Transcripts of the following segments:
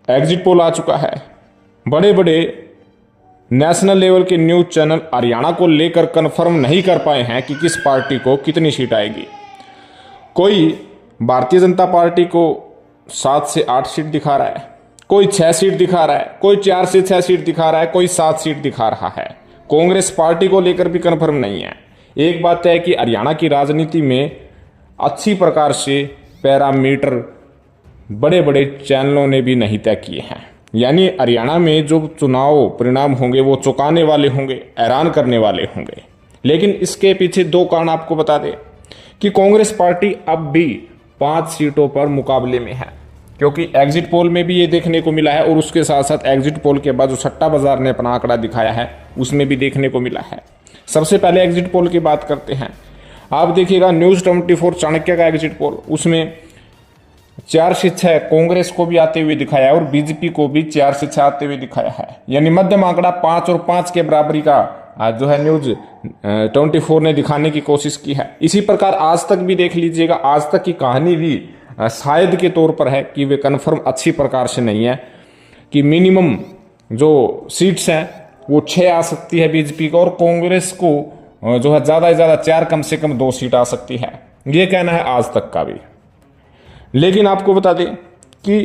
Exit poll आ चुका है। बड़े बड़े नेशनल लेवल के न्यूज़ चैनल हरियाणा को लेकर कंफर्म नहीं कर पाए हैं कि किस पार्टी को कितनी सीट आएगी। कोई भारतीय जनता पार्टी को 7 से 8 सीट दिखा रहा है, कोई 6 सीट दिखा रहा है, कोई 4 से 6 सीट दिखा रहा है, कोई 7 सीट दिखा रहा है। कांग्रेस पार्टी को लेकर भी कंफर्म नहीं है। एक बात है कि हरियाणा की राजनीति में अच्छी प्रकार से पैरामीटर बड़े बड़े चैनलों ने भी नहीं तय किए हैं। यानी हरियाणा में जो चुनाव परिणाम होंगे वो चौंकाने वाले होंगे, हैरान करने वाले होंगे। लेकिन इसके पीछे 2 कारण आपको बता दें कि कांग्रेस पार्टी अब भी 5 सीटों पर मुकाबले में है, क्योंकि एग्जिट पोल में भी ये देखने को मिला है और उसके साथ साथ एग्जिट पोल के बाद जो सट्टा बाजार ने अपना आंकड़ा दिखाया है उसमें भी देखने को मिला है। सबसे पहले एग्जिट पोल की बात करते हैं। आप देखिएगा न्यूज़ 24 चाणक्य का एग्जिट पोल, उसमें 4 से 6 कांग्रेस को भी आते हुए दिखाया है और बीजेपी को भी 4 से 6 आते हुए दिखाया है। यानी मध्यम आंकड़ा 5 और 5 के बराबरी का जो है न्यूज़ 24 ने दिखाने की कोशिश की है। इसी प्रकार आज तक भी देख लीजिएगा। आज तक की कहानी भी शायद के तौर पर है कि वे कन्फर्म अच्छी प्रकार से नहीं है कि मिनिमम जो सीट्स हैं वो 6 आ सकती है बीजेपी को, और कांग्रेस को जो है ज़्यादा से ज़्यादा 4 कम से कम 2 सीट आ सकती है। ये कहना है आज तक का भी। लेकिन आपको बता दें कि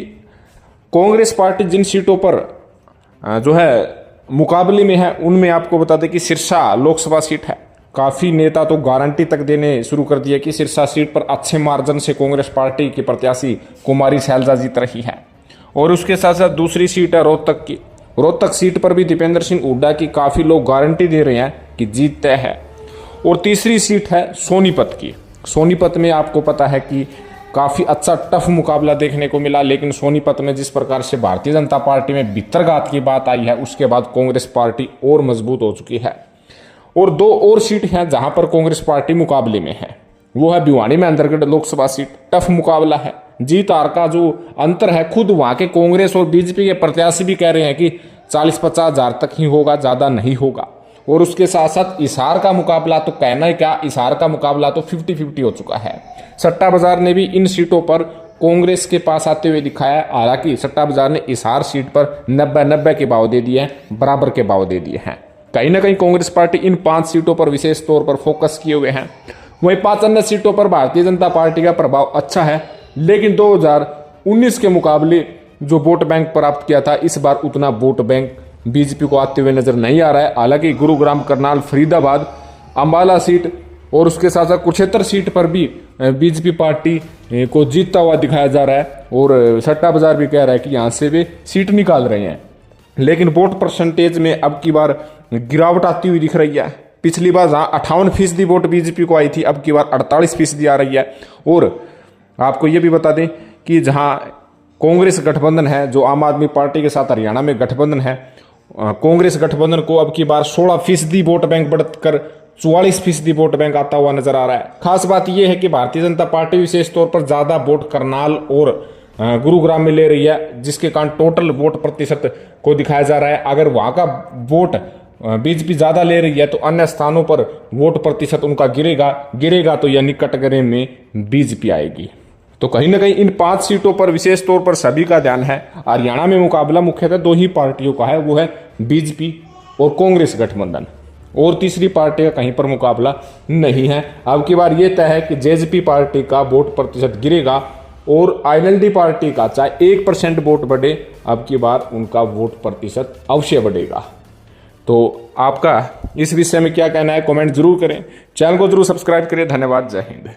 कांग्रेस पार्टी जिन सीटों पर जो है मुकाबले में है उनमें आपको बता दें कि सिरसा लोकसभा सीट है। काफ़ी नेता तो गारंटी तक देने शुरू कर दिए कि सिरसा सीट पर अच्छे मार्जिन से कांग्रेस पार्टी की प्रत्याशी कुमारी शैलजा जीत रही है। और उसके साथ साथ दूसरी सीट है रोहतक की। रोहतक सीट पर भी दीपेंद्र सिंह हुड्डा की काफ़ी लोग गारंटी दे रहे हैं कि जीत तय है। और तीसरी सीट है सोनीपत की। सोनीपत में आपको पता है कि काफ़ी अच्छा टफ मुकाबला देखने को मिला, लेकिन सोनीपत में जिस प्रकार से भारतीय जनता पार्टी में भित्तरघात की बात आई है उसके बाद कांग्रेस पार्टी और मजबूत हो चुकी है। और 2 और सीट हैं जहां पर कांग्रेस पार्टी मुकाबले में है। वो है भिवानी में अंदरगढ़ लोकसभा सीट। टफ मुकाबला है, जीत हार का जो अंतर है खुद वहां के कांग्रेस और बीजेपी के प्रत्याशी भी कह रहे हैं कि 40-50 हजार तक ही होगा, ज़्यादा नहीं होगा। और उसके साथ साथ हिसार का मुकाबला तो कहना ही क्या, हिसार का मुकाबला तो 50-50 हो चुका है। सट्टा बाजार ने भी इन सीटों पर कांग्रेस के पास आते हुए दिखाया। हालांकि सट्टा बाजार ने हिसार सीट पर 90-90 के भाव दे दिए हैं, बराबर के भाव दे दिए हैं। कहीं ना कहीं कांग्रेस पार्टी इन 5 सीटों पर विशेष तौर पर फोकस किए हुए हैं। वहीं 5 अन्य सीटों पर भारतीय जनता पार्टी का प्रभाव अच्छा है, लेकिन 2019 के मुकाबले जो वोट बैंक प्राप्त किया था इस बार उतना वोट बैंक बीजेपी को आते हुए नजर नहीं आ रहा है। हालांकि गुरुग्राम, करनाल, फरीदाबाद, अंबाला सीट और उसके साथ साथ कुरुक्षेत्र सीट पर भी बीजेपी पार्टी को जीतता हुआ दिखाया जा रहा है और सट्टा बाजार भी कह रहा है कि यहाँ से वे सीट निकाल रहे हैं। लेकिन वोट परसेंटेज में अब की बार गिरावट आती हुई दिख रही है। पिछली बार जहाँ 58% वोट बीजेपी को आई थी, अब की बार 48% आ रही है। और आपको ये भी बता दें कि जहाँ कांग्रेस गठबंधन है, जो आम आदमी पार्टी के साथ हरियाणा में गठबंधन है, कांग्रेस गठबंधन को अब की बार 16% वोट बैंक बढ़कर 44% वोट बैंक आता हुआ नजर आ रहा है। खास बात यह है कि भारतीय जनता पार्टी विशेष तौर पर ज्यादा वोट करनाल और गुरुग्राम में ले रही है, जिसके कारण टोटल वोट प्रतिशत को दिखाया जा रहा है। अगर वहां का वोट बीजेपी ज्यादा ले रही है तो अन्य स्थानों पर वोट प्रतिशत उनका गिरेगा तो यानी कटघरे में बीजेपी आएगी। तो कहीं ना कहीं इन 5 सीटों पर विशेष तौर पर सभी का ध्यान है। हरियाणा में मुकाबला मुख्यतः 2 ही पार्टियों का है, वो है बीजेपी और कांग्रेस गठबंधन, और तीसरी पार्टी का कहीं पर मुकाबला नहीं है। अब की बार ये तय है कि जेजेपी पार्टी का वोट प्रतिशत गिरेगा और आईएनएलडी पार्टी का चाहे 1% वोट बढ़े, अब की बार उनका वोट प्रतिशत अवश्य बढ़ेगा। तो आपका इस विषय में क्या कहना है, कमेंट जरूर करें। चैनल को जरूर सब्सक्राइब करें। धन्यवाद। जय हिंद।